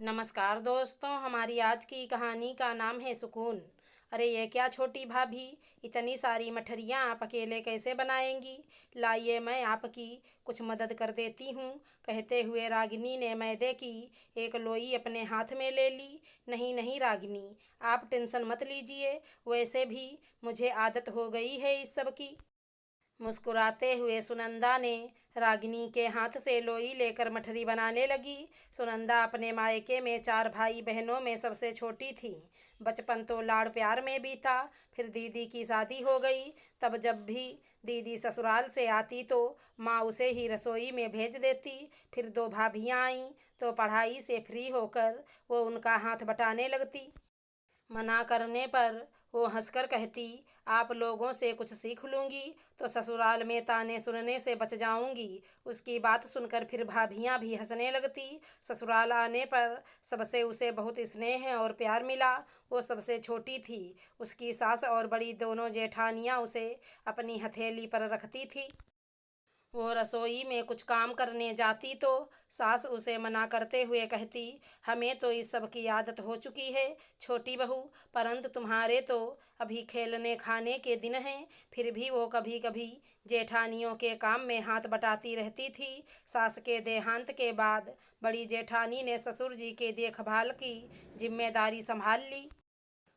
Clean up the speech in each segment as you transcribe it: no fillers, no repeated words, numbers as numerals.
नमस्कार दोस्तों, हमारी आज की कहानी का नाम है सुकून। अरे ये क्या छोटी भाभी, इतनी सारी मठरियाँ आप अकेले कैसे बनाएंगी? लाइए मैं आपकी कुछ मदद कर देती हूँ। कहते हुए रागिनी ने मैदे की एक लोई अपने हाथ में ले ली। नहीं नहीं रागिनी, आप टेंशन मत लीजिए, वैसे भी मुझे आदत हो गई है इस सब की। मुस्कुराते हुए सुनंदा ने रागिनी के हाथ से लोई लेकर मठरी बनाने लगी। सुनंदा अपने मायके में 4 भाई बहनों में सबसे छोटी थी। बचपन तो लाड़ प्यार में बीता। फिर दीदी की शादी हो गई। तब जब भी दीदी ससुराल से आती तो माँ उसे ही रसोई में भेज देती। फिर 2 भाभियाँ आईं तो पढ़ाई से फ्री होकर वो उनका हाथ बटाने लगती। मना करने पर वो हंसकर कहती, आप लोगों से कुछ सीख लूँगी तो ससुराल में ताने सुनने से बच जाऊँगी। उसकी बात सुनकर फिर भाभियाँ भी हंसने लगती। ससुराल आने पर सबसे उसे बहुत स्नेह और प्यार मिला। वो सबसे छोटी थी। उसकी सास और बड़ी दोनों जेठानियाँ उसे अपनी हथेली पर रखती थी। वो रसोई में कुछ काम करने जाती तो सास उसे मना करते हुए कहती, हमें तो इस सब की आदत हो चुकी है छोटी बहू, परंतु तुम्हारे तो अभी खेलने खाने के दिन हैं। फिर भी वो कभी कभी जेठानियों के काम में हाथ बटाती रहती थी। सास के देहांत के बाद बड़ी जेठानी ने ससुर जी के देखभाल की जिम्मेदारी संभाल ली।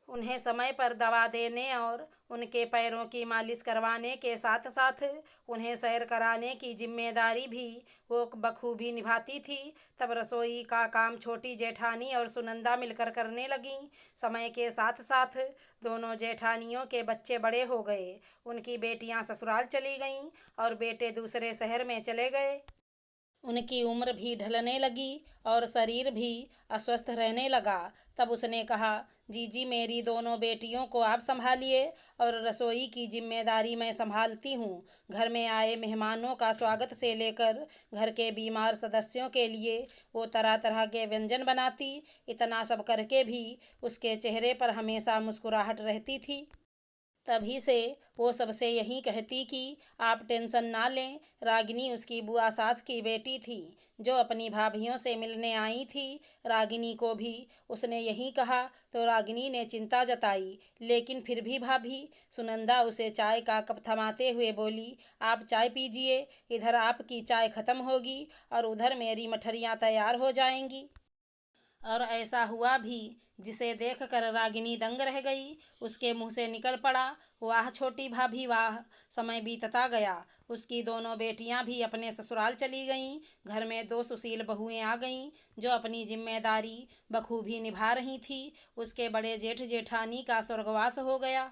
उन्हें समय पर दवा देने और उनके पैरों की मालिश करवाने के साथ साथ उन्हें सैर कराने की जिम्मेदारी भी वो बखूबी निभाती थी। तब रसोई का काम छोटी जेठानी और सुनंदा मिलकर करने लगीं। समय के साथ साथ दोनों जेठानियों के बच्चे बड़े हो गए। उनकी बेटियां ससुराल चली गईं और बेटे दूसरे शहर में चले गए। उनकी उम्र भी ढलने लगी और शरीर भी अस्वस्थ रहने लगा। तब उसने कहा, जीजी मेरी दोनों बेटियों को आप संभालिए और रसोई की जिम्मेदारी मैं संभालती हूँ। घर में आए मेहमानों का स्वागत से लेकर घर के बीमार सदस्यों के लिए वो तरह तरह के व्यंजन बनाती। इतना सब करके भी उसके चेहरे पर हमेशा मुस्कुराहट रहती थी। तभी से वो सबसे यही कहती कि आप टेंशन ना लें। रागिनी उसकी बुआ सास की बेटी थी जो अपनी भाभियों से मिलने आई थी। रागिनी को भी उसने यही कहा तो रागिनी ने चिंता जताई, लेकिन फिर भी भाभी सुनंदा उसे चाय का कप थमाते हुए बोली, आप चाय पीजिए, इधर आपकी चाय ख़त्म होगी और उधर मेरी मठरियाँ तैयार हो जाएंगी। और ऐसा हुआ भी। जिसे देखकर रागिनी दंग रह गई। उसके मुंह से निकल पड़ा, वाह छोटी भाभी वाह। समय बीतता गया। उसकी दोनों बेटियां भी अपने ससुराल चली गईं। घर में 2 सुशील बहुएं आ गईं जो अपनी जिम्मेदारी बखूबी निभा रही थी। उसके बड़े जेठ जेठानी का स्वर्गवास हो गया।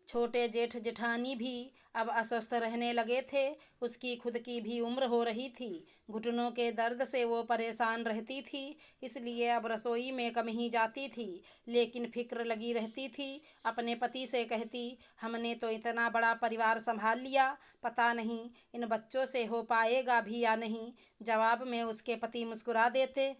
छोटे जेठ जेठानी भी अब अस्वस्थ रहने लगे थे। उसकी खुद की भी उम्र हो रही थी। घुटनों के दर्द से वो परेशान रहती थी, इसलिए अब रसोई में कम ही जाती थी। लेकिन फिक्र लगी रहती थी। अपने पति से कहती, हमने तो इतना बड़ा परिवार संभाल लिया, पता नहीं इन बच्चों से हो पाएगा भी या नहीं। जवाब में उसके पति मुस्कुरा देते।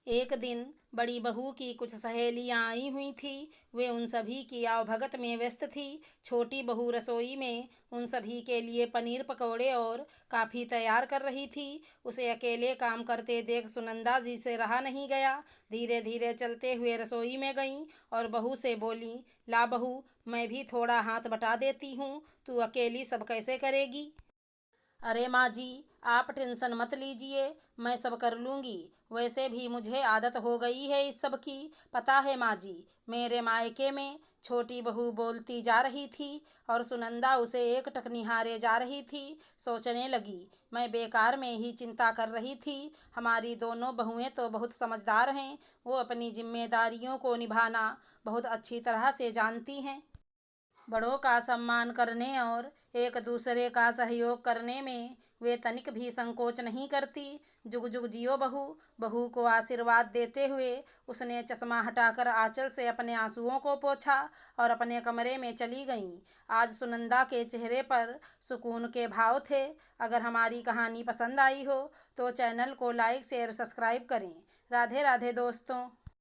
एक दिन बड़ी बहू की कुछ सहेलियां आई हुई थी। वे उन सभी की आवभगत में व्यस्त थी। छोटी बहू रसोई में उन सभी के लिए पनीर पकौड़े और काफ़ी तैयार कर रही थी। उसे अकेले काम करते देख सुनंदा जी से रहा नहीं गया। धीरे धीरे चलते हुए रसोई में गईं और बहू से बोली, ला बहू, मैं भी थोड़ा हाथ बटा देती हूँ, तू अकेली सब कैसे करेगी? अरे माँ जी, आप टेंशन मत लीजिए, मैं सब कर लूँगी। वैसे भी मुझे आदत हो गई है इस सब की। पता है माँ जी, मेरे मायके में छोटी बहू बोलती जा रही थी और सुनंदा उसे एकटक निहारे जा रही थी। सोचने लगी, मैं बेकार में ही चिंता कर रही थी। हमारी दोनों बहुएं तो बहुत समझदार हैं। वो अपनी जिम्मेदारियों को निभाना बहुत अच्छी तरह से जानती हैं। बड़ों का सम्मान करने और एक दूसरे का सहयोग करने में वे तनिक भी संकोच नहीं करती। जुग जुग जियो बहू। बहू को आशीर्वाद देते हुए उसने चश्मा हटाकर आंचल से अपने आंसुओं को पोंछा और अपने कमरे में चली गईं। आज सुनंदा के चेहरे पर सुकून के भाव थे। अगर हमारी कहानी पसंद आई हो तो चैनल को लाइक शेयर सब्सक्राइब करें। राधे राधे दोस्तों।